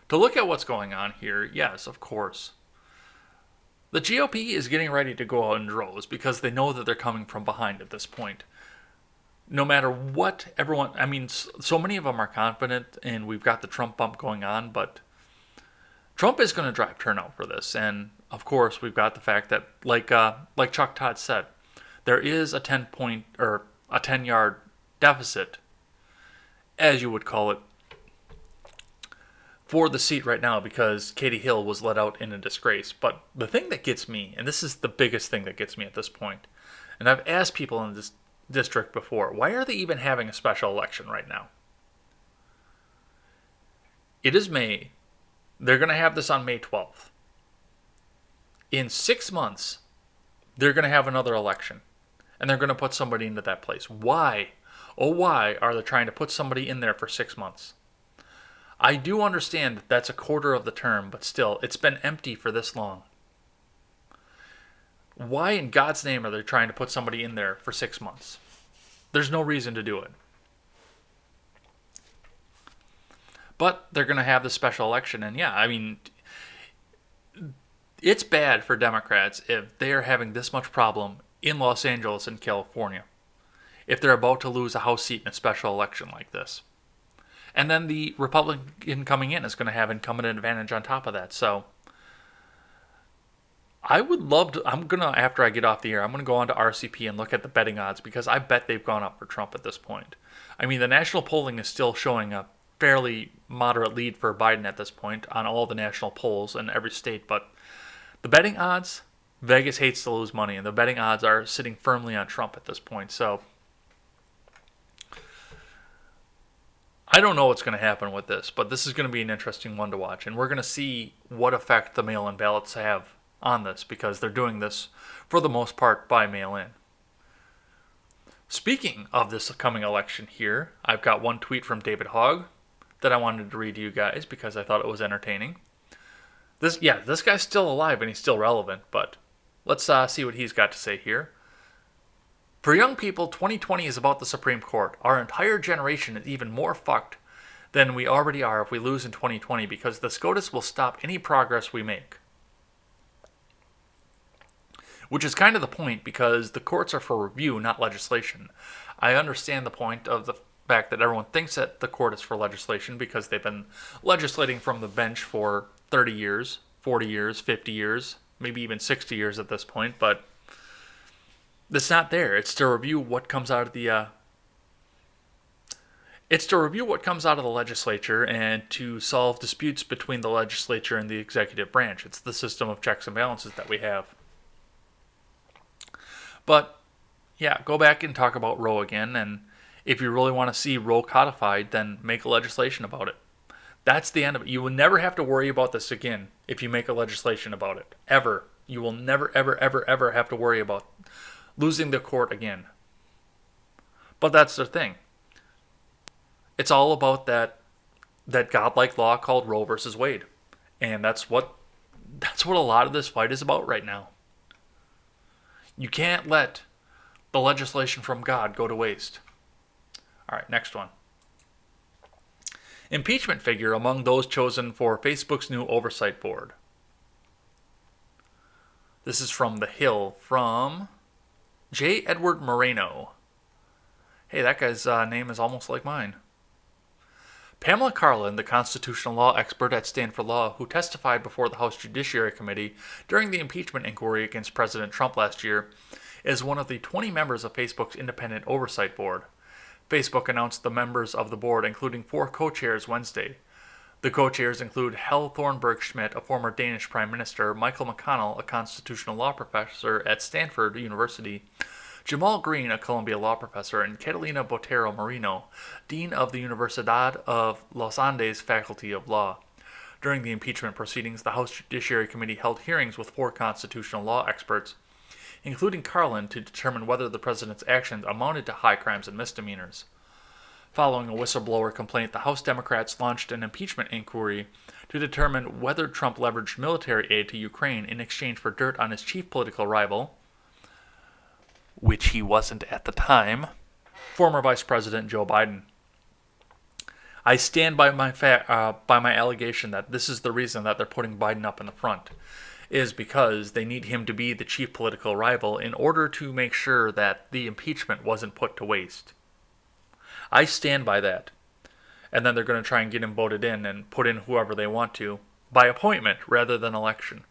Speaker 1: to look at what's going on here, yes, of course. The GOP is getting ready to go out in droves because they know that they're coming from behind at this point. No matter what everyone, I mean, so many of them are confident, and we've got the Trump bump going on, but Trump is going to drive turnout for this. And of course, we've got the fact that, like Chuck Todd said, there is a 10-point or a 10-yard deficit, as you would call it, for the seat right now because Katie Hill was let out in a disgrace. But the thing that gets me, and this is the biggest thing that gets me at this point, and I've asked people in this district before, why are they even having a special election right now? It is May. They're going to have this on May 12th. In 6 months, they're going to have another election. And they're going to put somebody into that place. Why? Oh, why are they trying to put somebody in there for 6 months? I do understand that that's a quarter of the term, but still, it's been empty for this long. Why in God's name are they trying to put somebody in there for 6 months? There's no reason to do it. But they're going to have this special election, and yeah, I mean, it's bad for Democrats if they are having this much problem in Los Angeles and California, if they're about to lose a House seat in a special election like this. And then the Republican coming in is going to have incumbent advantage on top of that. So I would love to, after I get off the air, I'm going to go on to RCP and look at the betting odds because I bet they've gone up for Trump at this point. I mean, the national polling is still showing a fairly moderate lead for Biden at this point on all the national polls in every state, but the betting odds, Vegas hates to lose money, and the betting odds are sitting firmly on Trump at this point. So I don't know what's going to happen with this, but this is going to be an interesting one to watch, and we're going to see what effect the mail-in ballots have on this because they're doing this for the most part by mail-in. Speaking of this coming election here, I've got one tweet from David Hogg that I wanted to read to you guys because I thought it was entertaining. This guy's still alive and he's still relevant, but let's see what he's got to say here. For young people, 2020 is about the Supreme Court. Our entire generation is even more fucked than we already are if we lose in 2020 because the SCOTUS will stop any progress we make. Which is kind of the point because the courts are for review, not legislation. I understand the point of the fact that everyone thinks that the court is for legislation because they've been legislating from the bench for 30 years, 40 years, 50 years, maybe even 60 years at this point, but it's not there. It's to review what comes out of the legislature and to solve disputes between the legislature and the executive branch. It's the system of checks and balances that we have. But yeah, go back and talk about Roe again, and if you really want to see Roe codified, then make a legislation about it. That's the end of it. You will never have to worry about this again if you make a legislation about it. Ever. You will never, ever, ever, ever have to worry about losing the court again. But that's the thing. It's all about that godlike law called Roe versus Wade. And that's what a lot of this fight is about right now. You can't let the legislation from God go to waste. All right, next one. Impeachment figure among those chosen for Facebook's new oversight board. This is from The Hill, from J. Edward Moreno. Hey, that guy's name is almost like mine. Pamela Karlan, the constitutional law expert at Stanford Law, who testified before the House Judiciary Committee during the impeachment inquiry against President Trump last year, is one of the 20 members of Facebook's independent oversight board. Facebook announced the members of the board, including 4 co-chairs, Wednesday. The co-chairs include Helle Thornberg-Schmidt, a former Danish prime minister, Michael McConnell, a constitutional law professor at Stanford University, Jamal Green, a Columbia law professor, and Catalina Botero Marino, dean of the Universidad of Los Andes Faculty of Law. During the impeachment proceedings, the House Judiciary Committee held hearings with 4 constitutional law experts, including Karlan, to determine whether the president's actions amounted to high crimes and misdemeanors. Following a whistleblower complaint, the House Democrats launched an impeachment inquiry to determine whether Trump leveraged military aid to Ukraine in exchange for dirt on his chief political rival, which he wasn't at the time, former Vice President Joe Biden. I stand by my allegation that this is the reason that they're putting Biden up in the front, is because they need him to be the chief political rival in order to make sure that the impeachment wasn't put to waste. I stand by that. And then they're going to try and get him voted in and put in whoever they want to by appointment rather than election.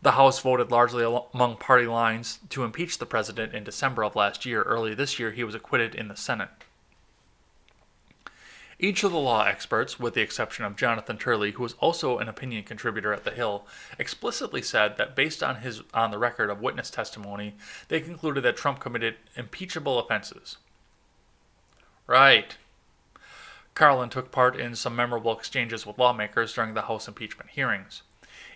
Speaker 1: The House voted largely among party lines to impeach the president in December of last year. Early this year, he was acquitted in the Senate. Each of the law experts, with the exception of Jonathan Turley, who was also an opinion contributor at The Hill, explicitly said that based on the record of witness testimony, they concluded that Trump committed impeachable offenses. Right. Carlin took part in some memorable exchanges with lawmakers during the House impeachment hearings.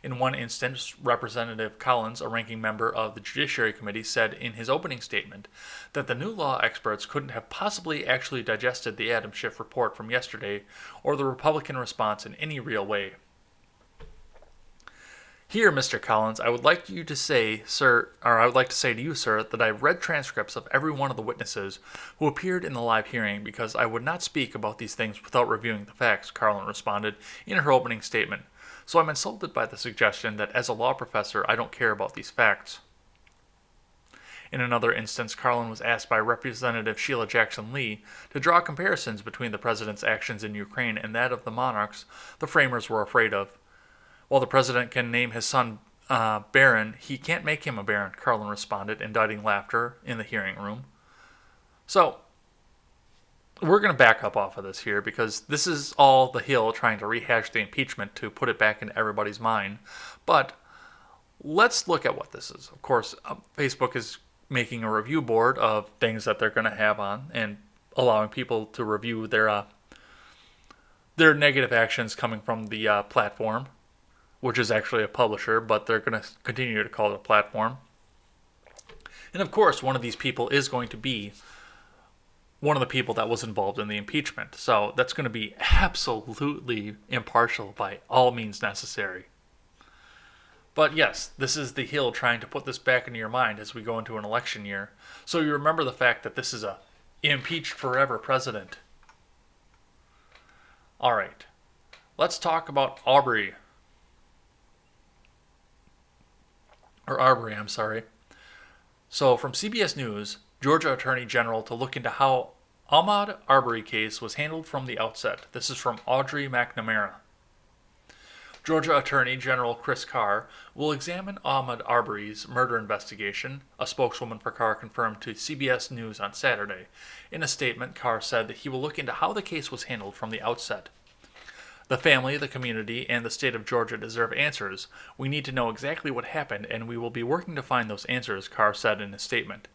Speaker 1: In one instance, Representative Collins, a ranking member of the Judiciary Committee, said in his opening statement that the new law experts couldn't have possibly actually digested the Adam Schiff report from yesterday or the Republican response in any real way. Here, Mr. Collins, I would like to say to you, sir, that I've read transcripts of every one of the witnesses who appeared in the live hearing because I would not speak about these things without reviewing the facts, Carlin responded in her opening statement. So I'm insulted by the suggestion that as a law professor, I don't care about these facts. In another instance, Carlin was asked by Representative Sheila Jackson Lee to draw comparisons between the president's actions in Ukraine and that of the monarchs the framers were afraid of. While the president can name his son Baron, he can't make him a baron, Carlin responded, indicting laughter in the hearing room. So, we're going to back up off of this here because this is all the Hill trying to rehash the impeachment to put it back in everybody's mind. But let's look at what this is. Of course, Facebook is making a review board of things that they're going to have on and allowing people to review their negative actions coming from the platform, which is actually a publisher, but they're going to continue to call it a platform. And of course, one of these people is going to be one of the people that was involved in the impeachment. So that's going to be absolutely impartial by all means necessary. But yes, this is the Hill trying to put this back into your mind as we go into an election year. So you remember the fact that this is a impeached forever president. All right, let's talk about Arbery. So from CBS News, Georgia Attorney General to look into how Ahmaud Arbery case was handled from the outset. This is from Audrey McNamara. Georgia Attorney General Chris Carr will examine Ahmaud Arbery's murder investigation, a spokeswoman for Carr confirmed to CBS News on Saturday. In a statement, Carr said that he will look into how the case was handled from the outset. The family, the community, and the state of Georgia deserve answers. We need to know exactly what happened, and we will be working to find those answers, Carr said in his statement.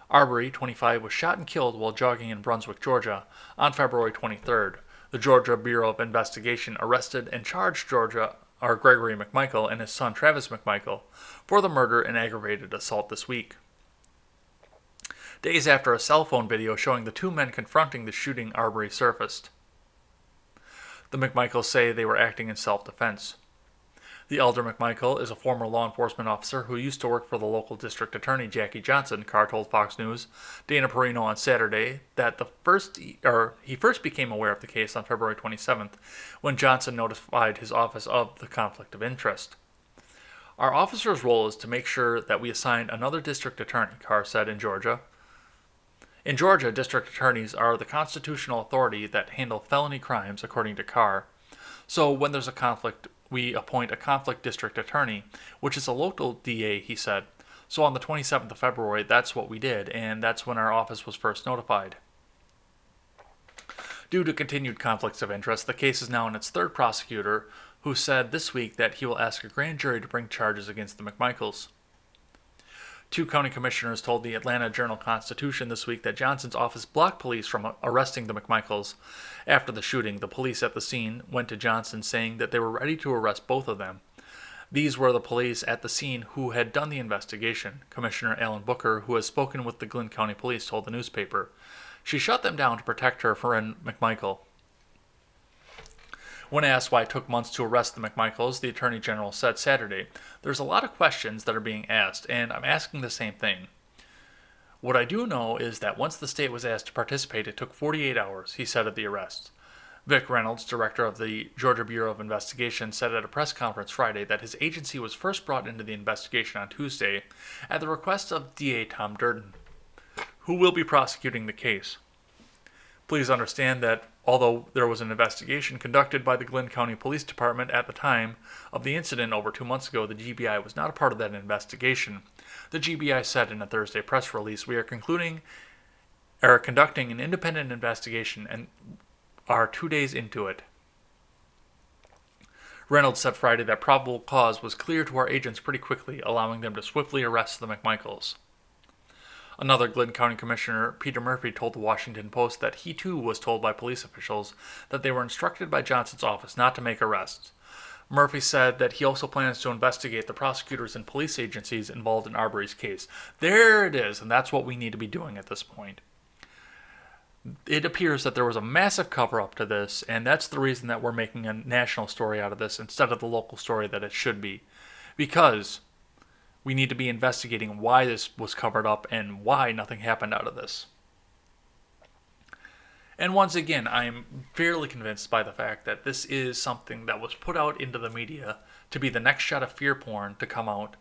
Speaker 1: Arbery, 25, was shot and killed while jogging in Brunswick, Georgia, on February 23rd. The Georgia Bureau of Investigation arrested and charged Gregory McMichael and his son Travis McMichael for the murder and aggravated assault this week. Days after a cell phone video showing the two men confronting the shooting Arbery surfaced. The McMichaels say they were acting in self-defense. The elder McMichael is a former law enforcement officer who used to work for the local district attorney Jackie Johnson. Carr told Fox News' Dana Perino on Saturday that he first became aware of the case on February 27th when Johnson notified his office of the conflict of interest. Our officer's role is to make sure that we assign another district attorney, Carr said in Georgia. In Georgia, district attorneys are the constitutional authority that handle felony crimes, according to Carr. So when there's a conflict, we appoint a conflict district attorney, which is a local DA, he said. So on the 27th of February, that's what we did, and that's when our office was first notified. Due to continued conflicts of interest, the case is now in its third prosecutor, who said this week that he will ask a grand jury to bring charges against the McMichaels. Two county commissioners told the Atlanta Journal-Constitution this week that Johnson's office blocked police from arresting the McMichaels. After the shooting, the police at the scene went to Johnson saying that they were ready to arrest both of them. These were the police at the scene who had done the investigation, Commissioner Alan Booker, who has spoken with the Glynn County Police, told the newspaper. She shut them down to protect her friend McMichael. When asked why it took months to arrest the McMichaels, the Attorney General said Saturday, "There's a lot of questions that are being asked, and I'm asking the same thing. What I do know is that once the state was asked to participate, it took 48 hours, he said at the arrest. Vic Reynolds, director of the Georgia Bureau of Investigation, said at a press conference Friday that his agency was first brought into the investigation on Tuesday at the request of DA Tom Durden, who will be prosecuting the case. Please understand that although there was an investigation conducted by the Glynn County Police Department at the time of the incident over 2 months ago, the GBI was not a part of that investigation. The GBI said in a Thursday press release, "We are conducting an independent investigation and are 2 days into it." Reynolds said Friday that probable cause was clear to our agents pretty quickly, allowing them to swiftly arrest the McMichaels. Another Glynn County Commissioner, Peter Murphy, told the Washington Post that he too was told by police officials that they were instructed by Johnson's office not to make arrests. Murphy said that he also plans to investigate the prosecutors and police agencies involved in Arbery's case. There it is, and that's what we need to be doing at this point. It appears that there was a massive cover-up to this, and that's the reason that we're making a national story out of this instead of the local story that it should be. Because we need to be investigating why this was covered up and why nothing happened out of this. And once again, I'm fairly convinced by the fact that this is something that was put out into the media to be the next shot of fear porn to come out,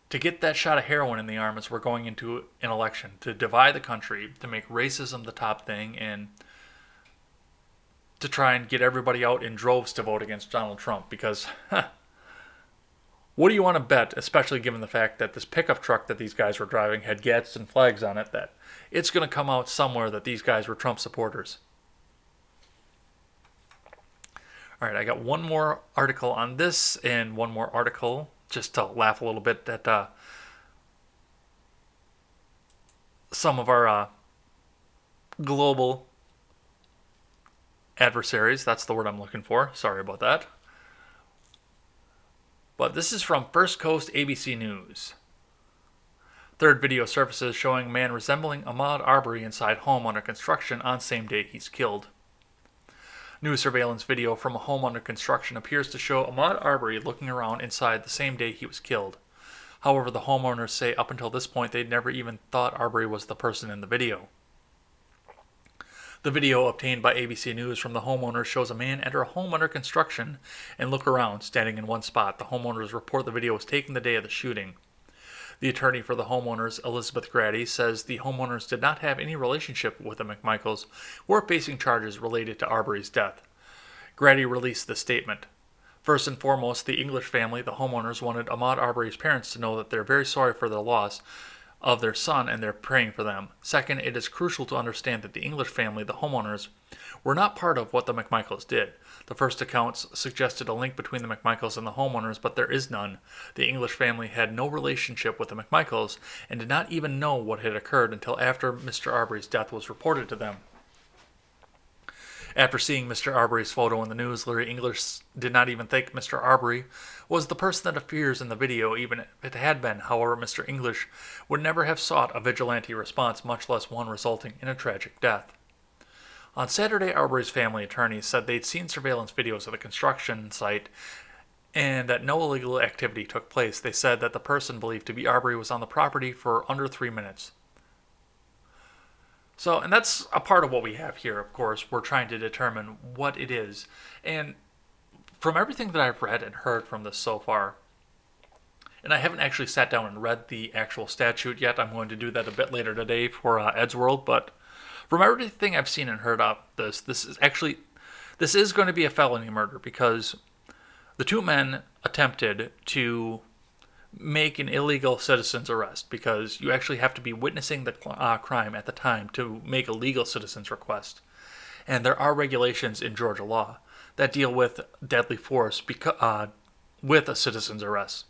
Speaker 1: to get that shot of heroin in the arm as we're going into an election, to divide the country, to make racism the top thing, and to try and get everybody out in droves to vote against Donald Trump. Because, what do you want to bet, especially given the fact that this pickup truck that these guys were driving had Gadsden flags on it, that it's going to come out somewhere that these guys were Trump supporters? All right, I got one more article on this and one more article just to laugh a little bit at some of our global adversaries. That's the word I'm looking for. Sorry about that. But this is from First Coast ABC News. Third video surfaces showing man resembling Ahmaud Arbery inside home under construction on same day he's killed. New surveillance video from a home under construction appears to show Ahmaud Arbery looking around inside the same day he was killed. However, the homeowners say up until this point they'd never even thought Arbery was the person in the video. The video obtained by ABC News from the homeowner shows a man enter a home under construction and look around, standing in one spot. The homeowners report the video was taken the day of the shooting. The attorney for the homeowners, Elizabeth Grady, says the homeowners did not have any relationship with the McMichaels or facing charges related to Arbery's death. Grady released the statement. First and foremost, the English family, the homeowners, wanted Ahmaud Arbery's parents to know that they're very sorry for the loss of their son and they're praying for them. Second, it is crucial to understand that the English family, the homeowners, were not part of what the McMichaels did. The first accounts suggested a link between the McMichaels and the homeowners, but there is none. The English family had no relationship with the McMichaels and did not even know what had occurred until after Mr. Arbery's death was reported to them. After seeing Mr. Arbery's photo in the news, Larry English did not even think Mr. Arbery was the person that appears in the video, even if it had been. However, Mr. English would never have sought a vigilante response, much less one resulting in a tragic death. On Saturday, Arbery's family attorneys said they'd seen surveillance videos of the construction site and that no illegal activity took place. They said that the person believed to be Arbery was on the property for under 3 minutes. So, and that's a part of what we have here, of course. We're trying to determine what it is. And from everything that I've read and heard from this so far, and I haven't actually sat down and read the actual statute yet. I'm going to do that a bit later today for Ed's World. But from everything I've seen and heard of this is going to be a felony murder because the two men attempted to make an illegal citizen's arrest because you actually have to be witnessing the crime at the time to make a legal citizen's request. And there are regulations in Georgia law that deal with deadly force with a citizen's arrest.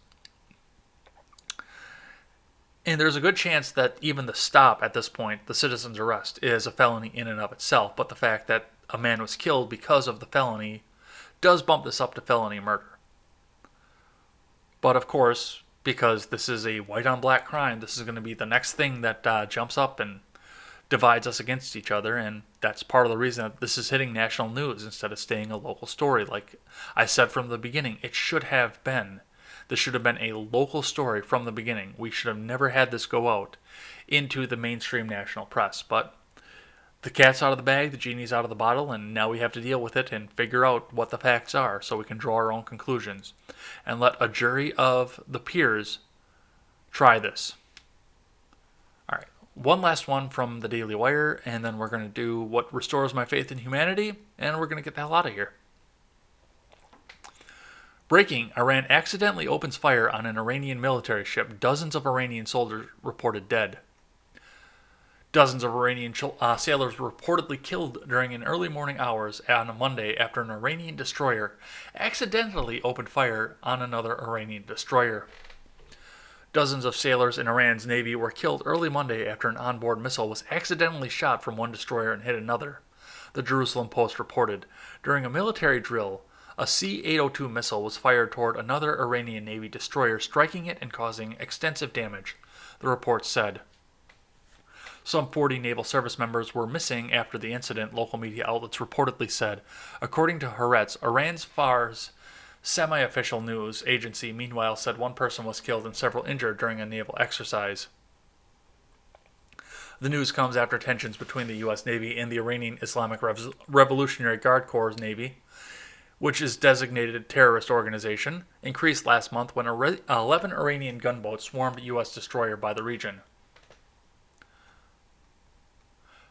Speaker 1: And there's a good chance that even the stop at this point, the citizen's arrest, is a felony in and of itself. But the fact that a man was killed because of the felony does bump this up to felony murder. But of course, because this is a white-on-black crime, this is going to be the next thing that jumps up and divides us against each other, and that's part of the reason that this is hitting national news instead of staying a local story. Like I said from the beginning, it should have been. This should have been a local story from the beginning. We should have never had this go out into the mainstream national press. But the cat's out of the bag, the genie's out of the bottle, and now we have to deal with it and figure out what the facts are so we can draw our own conclusions and let a jury of the peers try this. All right, one last one from the Daily Wire, and then we're going to do what restores my faith in humanity, and we're going to get the hell out of here. Breaking, Iran accidentally opens fire on an Iranian military ship. Dozens of Iranian soldiers reported dead. Dozens of Iranian sailors were reportedly killed during an early morning hours on a Monday after an Iranian destroyer accidentally opened fire on another Iranian destroyer. Dozens of sailors in Iran's navy were killed early Monday after an onboard missile was accidentally shot from one destroyer and hit another, the Jerusalem Post reported. During a military drill, a C-802 missile was fired toward another Iranian Navy destroyer, striking it and causing extensive damage, the report said. Some 40 naval service members were missing after the incident, local media outlets reportedly said. According to Haaretz, Iran's Fars semi-official news agency meanwhile said one person was killed and several injured during a naval exercise. The news comes after tensions between the U.S. Navy and the Iranian Islamic Revolutionary Guard Corps Navy, which is designated a terrorist organization, increased last month when 11 Iranian gunboats swarmed a U.S. destroyer by the region.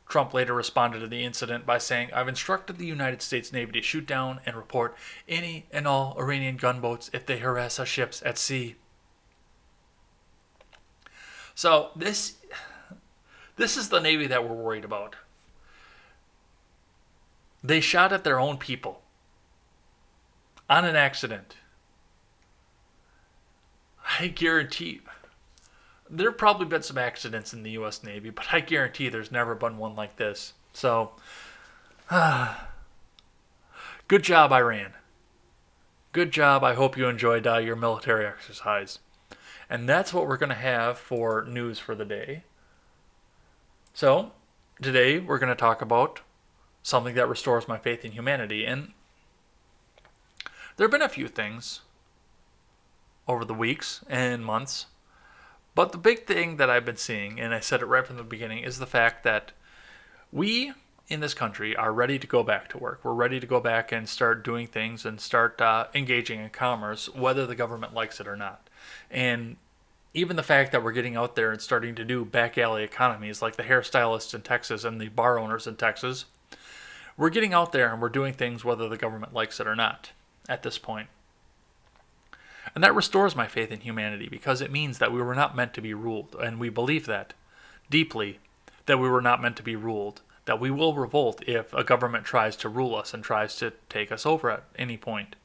Speaker 1: Trump later responded to the incident by saying, "I've instructed the United States Navy to shoot down and report any and all Iranian gunboats if they harass our ships at sea." So this is the Navy that we're worried about. They shot at their own people on an accident. I guarantee there have probably been some accidents in the U.S. Navy, but I guarantee there's never been one like this. So, good job, Iran. Good job. I hope you enjoyed your military exercise. And that's what we're going to have for news for the day. So, today we're going to talk about something that restores my faith in humanity. And there have been a few things over the weeks and months. But the big thing that I've been seeing, and I said it right from the beginning, is the fact that we in this country are ready to go back to work. We're ready to go back and start doing things and start engaging in commerce, whether the government likes it or not. And even the fact that we're getting out there and starting to do back alley economies like the hairstylists in Texas and the bar owners in Texas, we're getting out there and we're doing things whether the government likes it or not at this point. And that restores my faith in humanity because it means that we were not meant to be ruled. And we believe that deeply, that we were not meant to be ruled. That we will revolt if a government tries to rule us and tries to take us over at any point.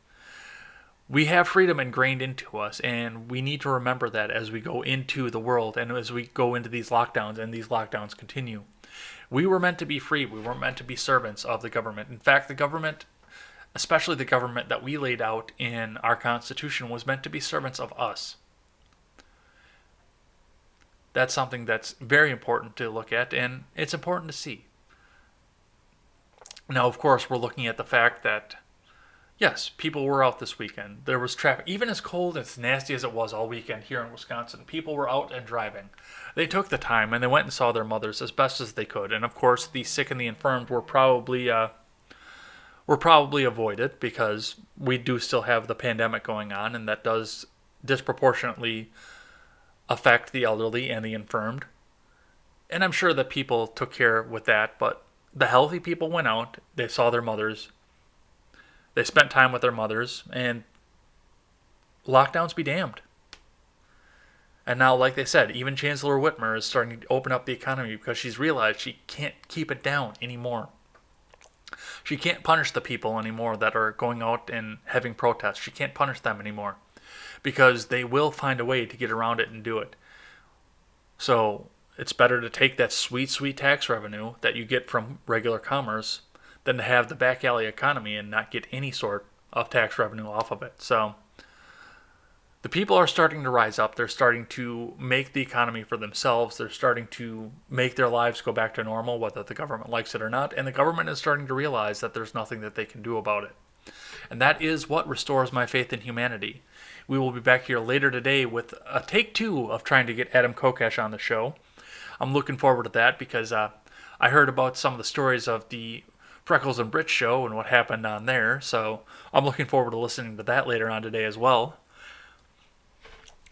Speaker 1: We have freedom ingrained into us, and we need to remember that as we go into the world and as we go into these lockdowns and these lockdowns continue. We were meant to be free. We weren't meant to be servants of the government. In fact, the government, especially the government that we laid out in our Constitution, was meant to be servants of us. That's something that's very important to look at, and it's important to see. Now, of course, we're looking at the fact that, yes, people were out this weekend. There was traffic. Even as cold and as nasty as it was all weekend here in Wisconsin, people were out and driving. They took the time, and they went and saw their mothers as best as they could. And, of course, the sick and the infirmed were probably avoided because we do still have the pandemic going on, and that does disproportionately affect the elderly and the infirmed. And I'm sure that people took care with that, but the healthy people went out, they saw their mothers, they spent time with their mothers, and lockdowns be damned. And now, like they said, even Chancellor Whitmer is starting to open up the economy because she's realized she can't keep it down anymore. She can't punish the people anymore that are going out and having protests. She can't punish them anymore because they will find a way to get around it and do it. So it's better to take that sweet, sweet tax revenue that you get from regular commerce than to have the back alley economy and not get any sort of tax revenue off of it. So the people are starting to rise up. They're starting to make the economy for themselves. They're starting to make their lives go back to normal, whether the government likes it or not. And the government is starting to realize that there's nothing that they can do about it. And that is what restores my faith in humanity. We will be back here later today with a take two of trying to get Adam Kokesh on the show. I'm looking forward to that because I heard about some of the stories of the Freckles and Brit show and what happened on there, so I'm looking forward to listening to that later on today as well.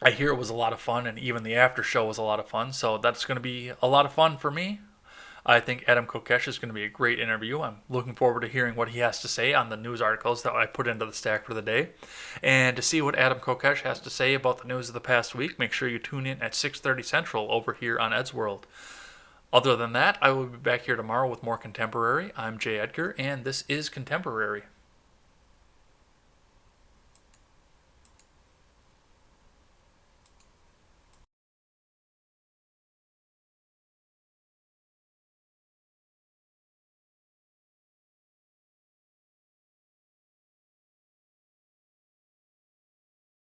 Speaker 1: I hear it was a lot of fun, and even the after show was a lot of fun, so that's going to be a lot of fun for me. I think Adam Kokesh is going to be a great interview. I'm looking forward to hearing what he has to say on the news articles that I put into the stack for the day. And to see what Adam Kokesh has to say about the news of the past week, make sure you tune in at 6:30 Central over here on Ed's World. Other than that, I will be back here tomorrow with more Contemporary. I'm Jay Edgar, and this is Contemporary.